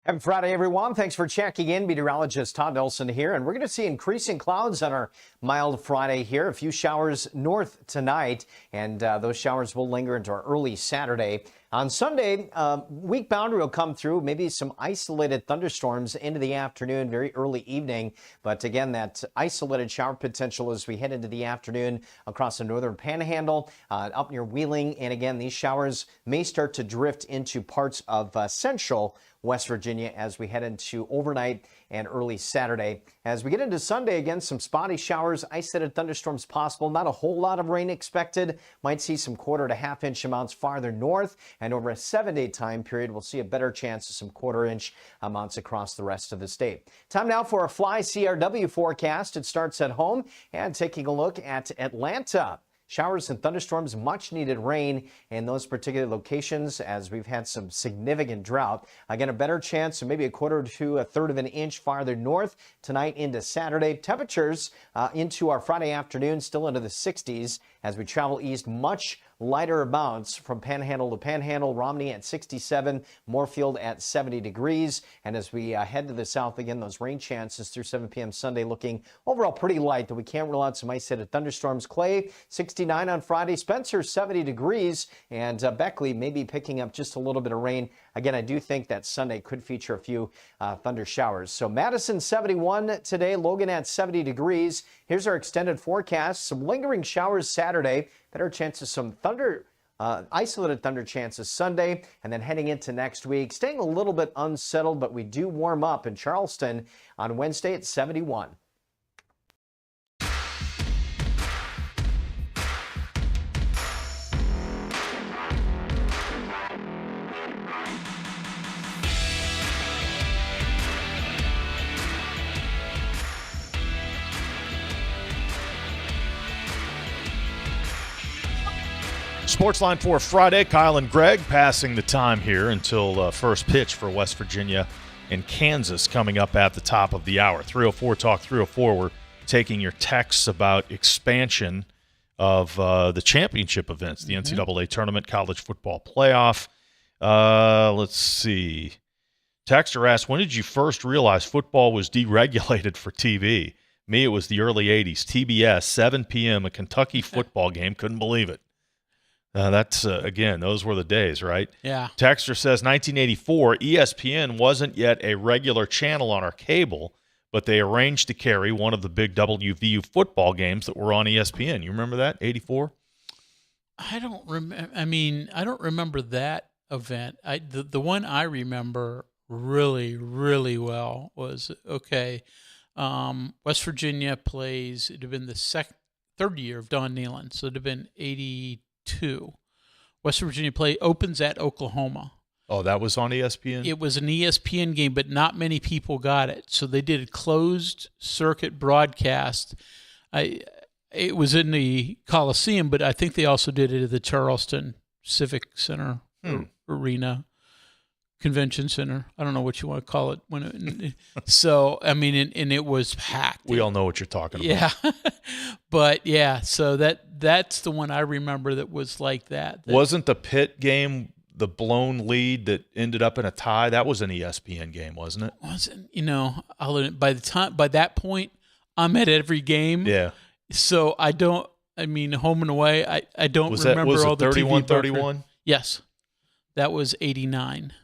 Happy Friday, everyone. Thanks for checking in. Meteorologist Todd Nelson here, and we're going to see increasing clouds on our mild Friday here. A few showers north tonight, and those showers will linger into our early Saturday. On Sunday, weak boundary will come through, maybe some isolated thunderstorms into the afternoon, very early evening. But again, that isolated shower potential as we head into the afternoon across the northern panhandle, up near Wheeling. And again, these showers may start to drift into parts of central West Virginia as we head into overnight and early Saturday. As we get into Sunday, again, some spotty showers, isolated thunderstorms possible. Not a whole lot of rain expected. Might see some 1/4 to 1/2 inch amounts farther north. And over a 7-day time period, we'll see a better chance of some 1/4 inch amounts across the rest of the state. Time now for a Fly CRW forecast. It starts at home and taking a look at Atlanta. Showers and thunderstorms, much needed rain in those particular locations as we've had some significant drought. Again, a better chance of maybe a 1/4 to 1/3 of an inch farther north tonight into Saturday. Temperatures into our Friday afternoon still into the 60s as we travel east. Much lighter amounts from panhandle to panhandle. Romney at 67, Moorfield at 70 degrees. And as we head to the south again, those rain chances through 7 p.m. Sunday looking overall pretty light, though we can't rule out some isolated thunderstorms. Clay, 69 on Friday. Spencer, 70 degrees. And Beckley may be picking up just a little bit of rain. Again, I do think that Sunday could feature a few thunder showers. So Madison, 71 today. Logan at 70 degrees. Here's our extended forecast. Some lingering showers Saturday. Better chance of some isolated thunder chances Sunday, and then heading into next week, staying a little bit unsettled, but we do warm up in Charleston on Wednesday at 71. Sportsline for Friday. Kyle and Greg passing the time here until first pitch for West Virginia and Kansas coming up at the top of the hour. 304 Talk 304. We're taking your texts about expansion of the championship events, the NCAA Tournament, college football playoff. Let's see. Texter asked, when did you first realize football was deregulated for TV? Me, it was the early 80s. TBS, 7 p.m., a Kentucky football game. Couldn't believe it. That's, again, those were the days, right? Yeah. Texter says 1984, ESPN wasn't yet a regular channel on our cable, but they arranged to carry one of the big WVU football games that were on ESPN. You remember that, 84? I don't remember. I mean, I don't remember that event. The one I remember really, really well was, West Virginia plays, it would have been the third year of Don Nehlen, so it would have been 82. West Virginia opens at Oklahoma. Oh, that was on ESPN? It was an ESPN game, but not many people got it. So they did a closed circuit broadcast. It was in the Coliseum, but I think they also did it at the Charleston Civic Center Arena. convention center. I don't know what you want to call it. So, I mean, and it was packed. We all know what you're talking about. Yeah. But, yeah, so that's the one I remember that was like that. Wasn't the Pitt game the blown lead that ended up in a tie? That was an ESPN game, wasn't it? Wasn't, by that point, I'm at every game. Yeah. So home and away, I don't remember all the 31-31? Yes. That was 89.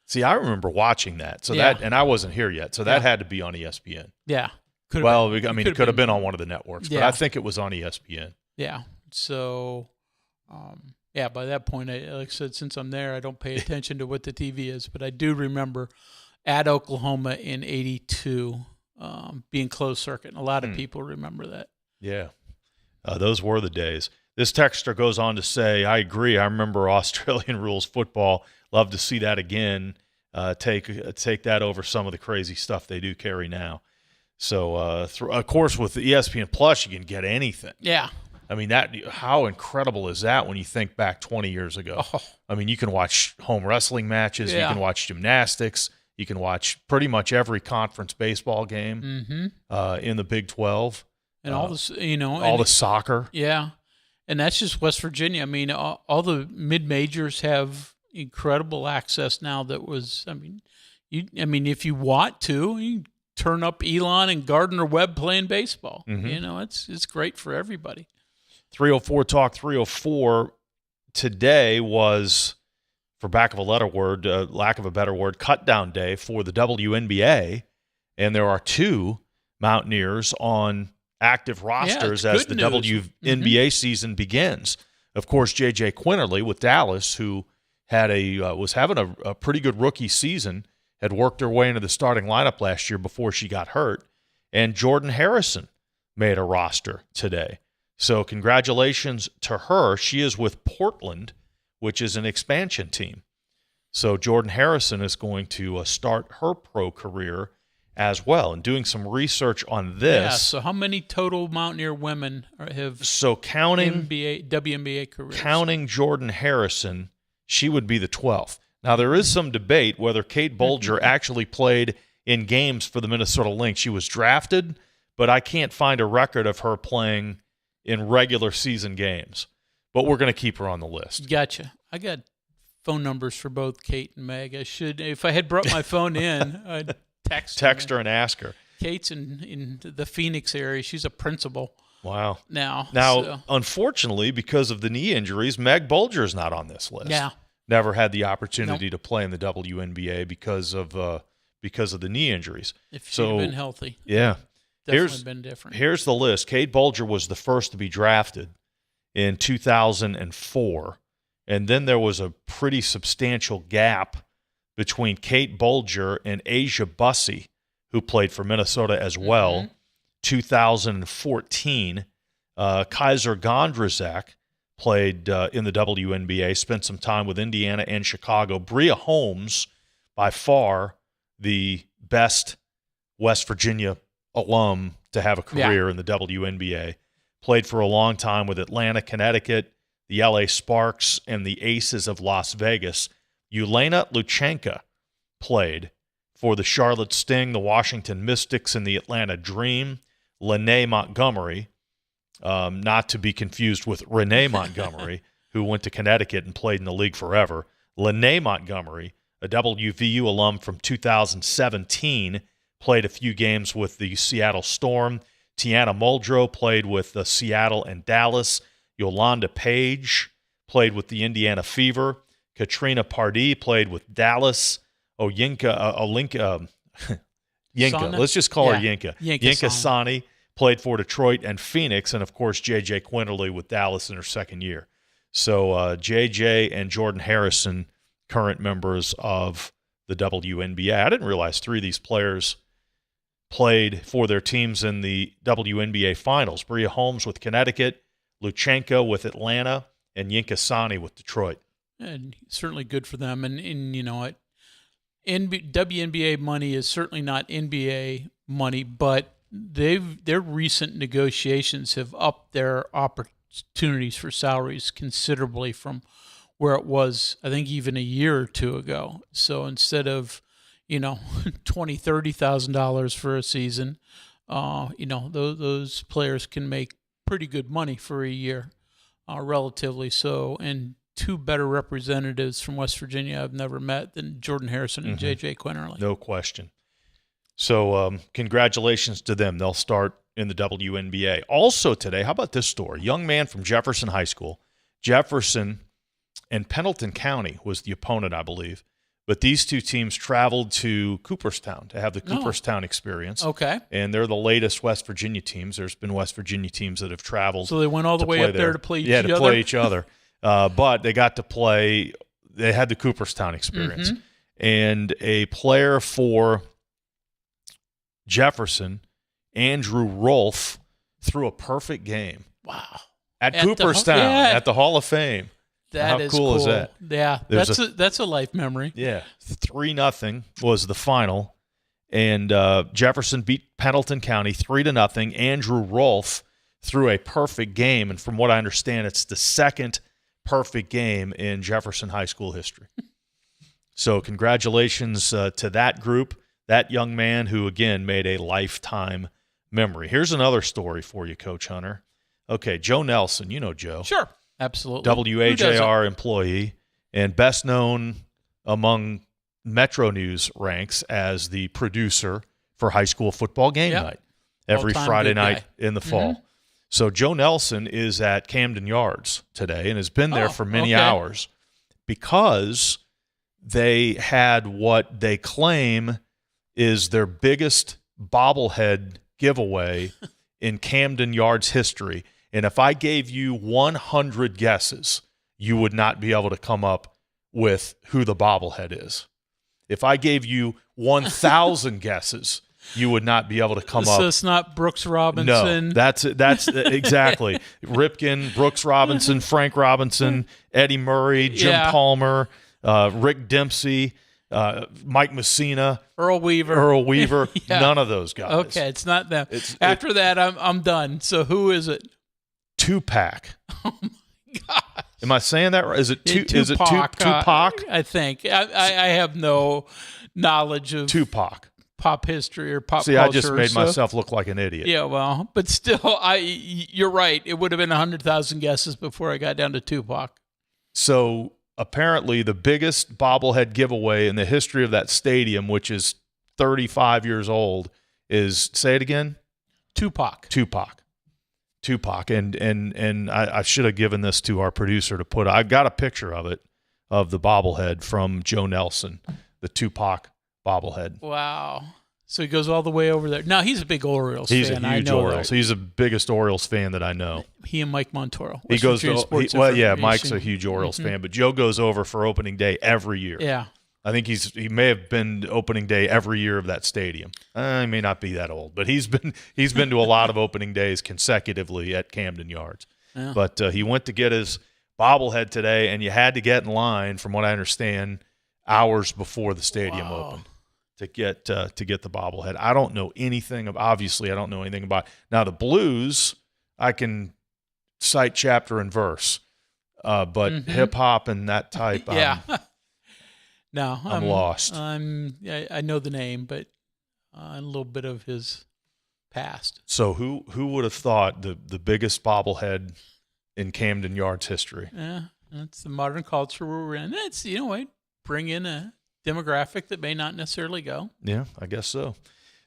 See, I remember watching that. So and I wasn't here yet. So that had to be on ESPN. Yeah. It could have been on one of the networks, but I think it was on ESPN. Yeah. So, by that point, like I said, since I'm there, I don't pay attention to what the TV is, but I do remember at Oklahoma in 82 being closed circuit. And a lot of people remember that. Yeah. Those were the days. This texter goes on to say, I agree. I remember Australian rules football. Love to see that again. Take that over some of the crazy stuff they do carry now. So, of course, with the ESPN Plus, you can get anything. Yeah. I mean, how incredible is that when you think back 20 years ago? Oh. I mean, you can watch home wrestling matches. Yeah. You can watch gymnastics. You can watch pretty much every conference baseball game in the Big 12. And all this, all the soccer. Yeah. And that's just West Virginia. I mean, all the mid-majors have incredible access now if you want to, you turn up Elon and Gardner Webb playing baseball. It's great for everybody. 304 Talk 304 today was, for lack of a better word, cut down day for the WNBA, and there are 2 Mountaineers on active rosters as the WNBA season begins. Of course, J.J. Quinterly with Dallas, who had was having a pretty good rookie season, had worked her way into the starting lineup last year before she got hurt, and Jordan Harrison made a roster today. So congratulations to her. She is with Portland, which is an expansion team. So Jordan Harrison is going to start her pro career as well. And doing some research on this. Yeah, so how many total Mountaineer women have counting WNBA careers? Counting Jordan Harrison, she would be the 12th. Now, there is some debate whether Kate Bolger actually played in games for the Minnesota Lynx. She was drafted, but I can't find a record of her playing in regular season games. But we're going to keep her on the list. Gotcha. I got phone numbers for both Kate and Meg. If I had brought my phone in, I'd text her and ask her. Kate's in the Phoenix area. She's a principal. Wow. Now, unfortunately, because of the knee injuries, Meg Bolger's not on this list. Yeah. Never had the opportunity to play in the WNBA because of the knee injuries. If she'd have been healthy. Yeah. Definitely been different. Here's the list. Kate Bolger was the first to be drafted in 2004, and then there was a pretty substantial gap between Kate Bolger and Asia Bussey, who played for Minnesota as well. 2014, Kaiser Gondrzak played in the WNBA, spent some time with Indiana and Chicago. Bria Holmes, by far the best West Virginia alum to have a career in the WNBA, played for a long time with Atlanta, Connecticut, the LA Sparks, and the Aces of Las Vegas. Yelena Luchenko played for the Charlotte Sting, the Washington Mystics, and the Atlanta Dream. Lene Montgomery, not to be confused with Renee Montgomery, who went to Connecticut and played in the league forever. Lene Montgomery, a WVU alum from 2017, played a few games with the Seattle Storm. Tiana Muldrow played with Seattle and Dallas. Yolanda Page played with the Indiana Fever. Katrina Pardee played with Dallas. Yinka, let's just call her Yinka. Yinka Sani played for Detroit and Phoenix, and, of course, J.J. Quinterly with Dallas in her second year. So J.J. and Jordan Harrison, current members of the WNBA. I didn't realize 3 of these players played for their teams in the WNBA Finals. Bria Holmes with Connecticut, Luchenko with Atlanta, and Yinka Sani with Detroit. And certainly good for them. And WNBA money is certainly not NBA money, but their recent negotiations have upped their opportunities for salaries considerably from where it was, I think, even a year or two ago. So instead of, $20,000-$30,000 for a season, those players can make pretty good money for a year, relatively so. And two better representatives from West Virginia I've never met than Jordan Harrison and J.J. Quinterly. No question. So congratulations to them. They'll start in the WNBA. Also today, how about this story? Young man from Jefferson High School. Jefferson and Pendleton County was the opponent, I believe. But these two teams traveled to Cooperstown to have the Cooperstown experience. Okay. And they're the latest West Virginia teams. There's been West Virginia teams that have traveled. So they went all the way up there to play each other? Yeah, to play each other. But they got to play – they had the Cooperstown experience. Mm-hmm. And a player for Jefferson, Andrew Rolfe, threw a perfect game. Wow. At Cooperstown, at the Hall of Fame. How cool is that? Yeah, that's a life memory. Yeah, 3-0 was the final, and Jefferson beat Pendleton County 3-0. Andrew Rolfe threw a perfect game, and from what I understand, it's the second perfect game in Jefferson High School history. So congratulations to that group, that young man who, again, made a lifetime memory. Here's another story for you, Coach Hunter. Okay, Joe Nelson, you know Joe. Sure. Absolutely. WAJR employee and best known among MetroNews ranks as the producer for high school football game night every Friday night in the fall. So Joe Nelson is at Camden Yards today and has been there for many hours because they had what they claim is their biggest bobblehead giveaway in Camden Yards history. And if I gave you 100 guesses, you would not be able to come up with who the bobblehead is. If I gave you 1,000 guesses, you would not be able to come up. So it's not Brooks Robinson. No, that's exactly. Ripken, Brooks Robinson, Frank Robinson, Eddie Murray, Jim Palmer, Rick Dempsey, Mike Messina, Earl Weaver. None of those guys. Okay, it's not them. After that, I'm done. So who is it? Tupac. Oh my God! Am I saying that right? Is it Tupac? I think I have no knowledge of Tupac pop history or pop culture. See, I just made myself look like an idiot. Yeah, well, but still, you're right. It would have been 100,000 guesses before I got down to Tupac. So apparently, the biggest bobblehead giveaway in the history of that stadium, which is 35 years old, is, say it again? Tupac. And I should have given this to our producer to put. I've got a picture of it, of the bobblehead from Joe Nelson, the Tupac bobblehead. Wow. So he goes all the way over there. Now, he's a big Orioles fan. He's a huge Orioles. He's the biggest Orioles fan that I know. He and Mike Montoro. He goes Mike's a huge Orioles fan, but Joe goes over for opening day every year. Yeah. I think he may have been opening day every year of that stadium. He may not be that old, but he's been to a lot of opening days consecutively at Camden Yards. Yeah. But he went to get his bobblehead today, and you had to get in line, from what I understand, hours before the stadium opened to get the bobblehead. I don't know anything obviously I don't know anything about. Now the Blues, I can cite chapter and verse, but hip hop and that type. No, I'm lost. I know the name, but a little bit of his past. So who would have thought the biggest bobblehead in Camden Yards history? Yeah, that's the modern culture we're in. It's, bring in a demographic that may not necessarily go. Yeah, I guess so.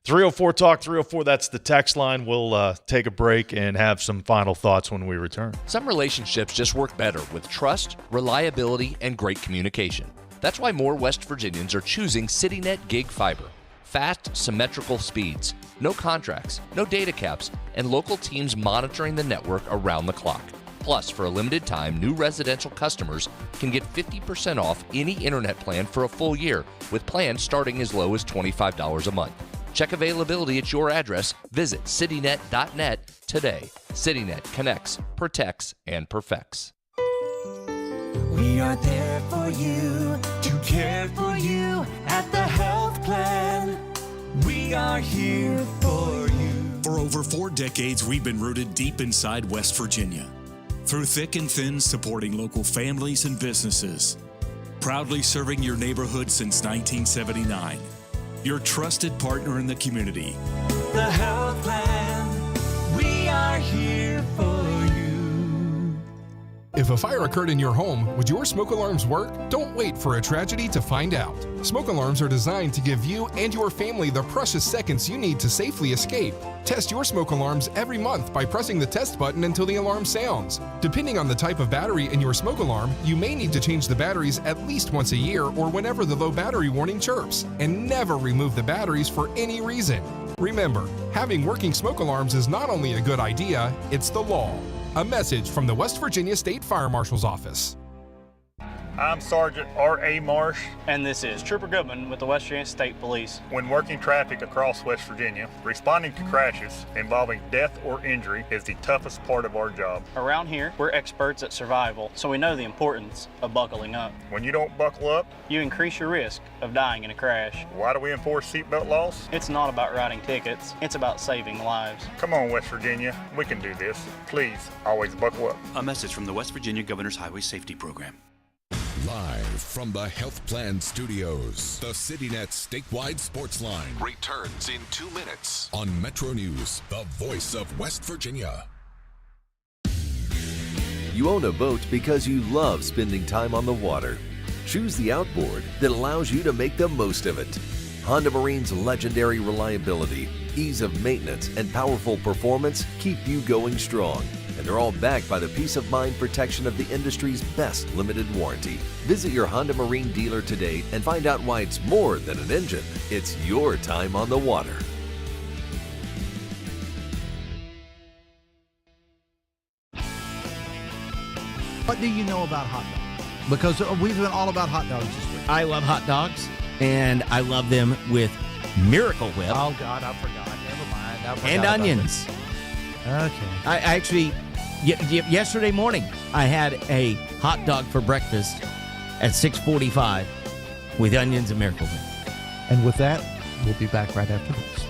304 Talk 304, that's the text line. We'll take a break and have some final thoughts when we return. Some relationships just work better with trust, reliability, and great communication. That's why more West Virginians are choosing CityNet Gig Fiber. Fast, symmetrical speeds, no contracts, no data caps, and local teams monitoring the network around the clock. Plus, for a limited time, new residential customers can get 50% off any internet plan for a full year, with plans starting as low as $25 a month. Check availability at your address. Visit citynet.net today. CityNet connects, protects, and perfects. We are there for you, to care for you at the health plan. We are here for you. For over 4 decades, we've been rooted deep inside West Virginia. Through thick and thin, supporting local families and businesses. Proudly serving your neighborhood since 1979. Your trusted partner in the community. The health plan, we are here for you. If a fire occurred in your home, would your smoke alarms work? Don't wait for a tragedy to find out. Smoke alarms are designed to give you and your family the precious seconds you need to safely escape. Test your smoke alarms every month by pressing the test button until the alarm sounds. Depending on the type of battery in your smoke alarm, you may need to change the batteries at least once a year or whenever the low battery warning chirps, and never remove the batteries for any reason. Remember, having working smoke alarms is not only a good idea, it's the law. A message from the West Virginia State Fire Marshal's Office. I'm Sergeant R.A. Marsh. And this is Trooper Goodman with the West Virginia State Police. When working traffic across West Virginia, responding to crashes involving death or injury is the toughest part of our job. Around here, we're experts at survival, so we know the importance of buckling up. When you don't buckle up, you increase your risk of dying in a crash. Why do we enforce seatbelt laws? It's not about writing tickets, it's about saving lives. Come on, West Virginia, we can do this. Please, always buckle up. A message from the West Virginia Governor's Highway Safety Program. Live from the Health Plan Studios, the CityNet statewide Sportsline returns in 2 minutes on MetroNews, the voice of West Virginia. You own a boat because you love spending time on the water. Choose the outboard that allows you to make the most of it. Honda Marine's legendary reliability, ease of maintenance, and powerful performance keep you going strong. And they're all backed by the peace of mind protection of the industry's best limited warranty. Visit your Honda Marine dealer today and find out why it's more than an engine. It's your time on the water. What do you know about hot dogs? Because we've been all about hot dogs this week. I love hot dogs, and I love them with Miracle Whip. Oh, God, I forgot. Never mind. I forgot and onions. Okay. I actually, yesterday morning, I had a hot dog for breakfast at 6:45 with onions and Miracle Whip. And with that, we'll be back right after this.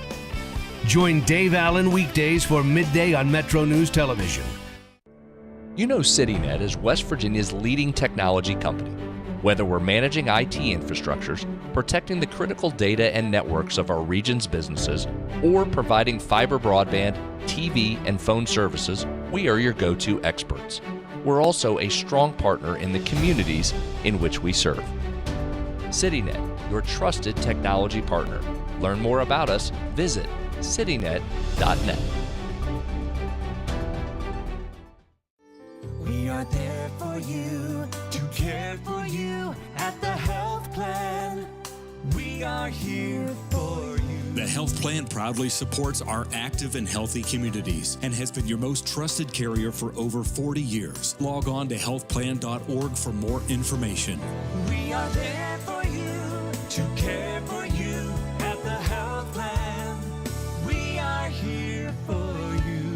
Join Dave Allen weekdays for midday on Metro News Television. You know CityNet is West Virginia's leading technology company. Whether we're managing IT infrastructures, protecting the critical data and networks of our region's businesses, or providing fiber broadband, TV, and phone services, we are your go-to experts. We're also a strong partner in the communities in which we serve. CityNet, your trusted technology partner. Learn more about us, visit citynet.net. We are there for you, to care for you at the health plan. We are here for you. The health plan proudly supports our active and healthy communities and has been your most trusted carrier for over 40 years. Log on to healthplan.org for more information. We are there for you, to care for you at the health plan. We are here for you.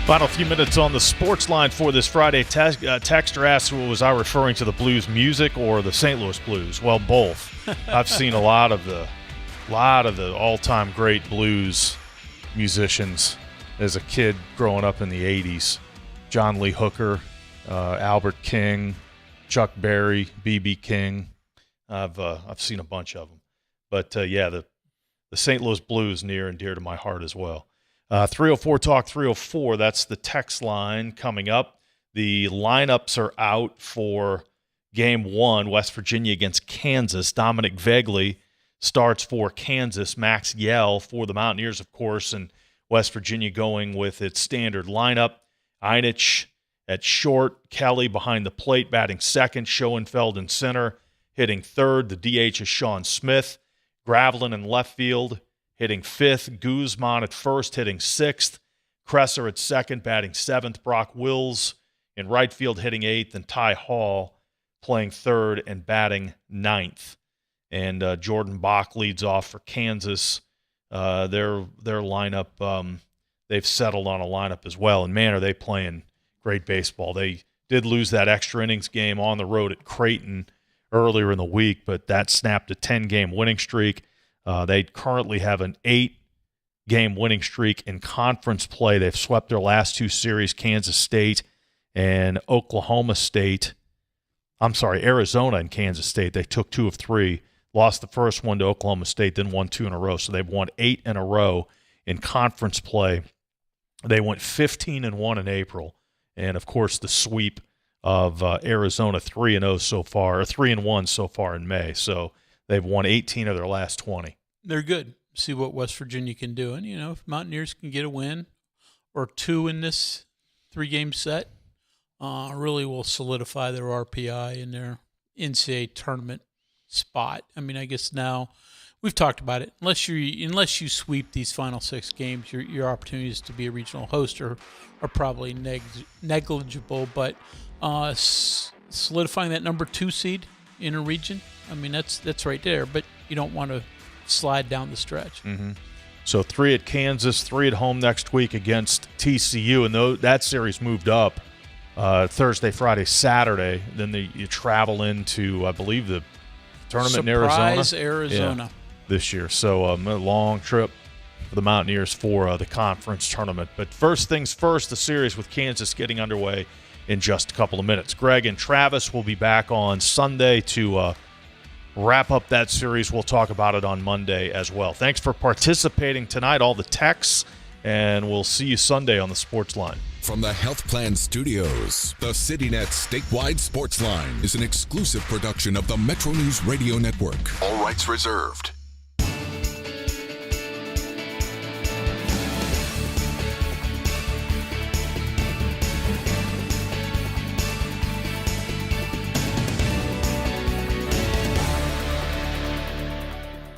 Final few minutes on the sports line for this Friday. Texter asks, was I referring to the blues music or the St. Louis Blues? Well, both. I've seen a lot of the all-time great blues musicians as a kid growing up in the 80s. John Lee Hooker, Albert King, Chuck Berry, B.B. King. I've seen a bunch of them. But, the St. Louis Blues near and dear to my heart as well. 304 Talk 304, that's the text line coming up. The lineups are out for Game 1, West Virginia against Kansas. Dominic Vegley starts for Kansas. Max Yell for the Mountaineers, of course, and West Virginia going with its standard lineup. Einich at short, Kelly behind the plate, batting second, Schoenfeld in center, hitting third. The DH is Sean Smith. Gravelin in left field, hitting fifth. Guzman at first, hitting sixth. Kresser at second, batting seventh. Brock Wills in right field, hitting eighth. And Ty Hall playing third and batting ninth. And Jordan Bach leads off for Kansas. Their lineup, they've settled on a lineup as well. And, man, are they playing great baseball. They did lose that extra innings game on the road at Creighton earlier in the week, but that snapped a 10-game winning streak. They currently have an 8-game winning streak in conference play. They've swept their last 2 series, Kansas State and Arizona and Kansas State. They took 2 of 3, lost the first one to Oklahoma State, then won 2 in a row. So they've won 8 in a row in conference play. They went 15-1 in April. And, of course, the sweep of Arizona 3-0 so far, or 3-1 so far in May. So they've won 18 of their last 20. They're good. See what West Virginia can do. And, if Mountaineers can get a win or 2 in this 3-game set, really will solidify their RPI in their NCAA tournament spot. I mean, I guess now we've talked about it. Unless you sweep these final 6 games, your opportunities to be a regional host are probably negligible. But solidifying that number 2 seed in a region, I mean, that's right there. But you don't want to slide down the stretch. Mm-hmm. So 3 at Kansas, 3 at home next week against TCU, and that series moved up Thursday, Friday, Saturday. Then you travel into, I believe, the tournament Surprise, in Arizona. This year. So a long trip for the Mountaineers for the conference tournament. But first things first, the series with Kansas getting underway in just a couple of minutes. Greg and Travis will be back on Sunday to wrap up that series. We'll talk about it on Monday as well. Thanks for participating tonight, all the texts, and we'll see you Sunday on the Sportsline. From the Health Plan Studios, the CityNet statewide Sportsline is an exclusive production of the MetroNews Radio Network. All rights reserved.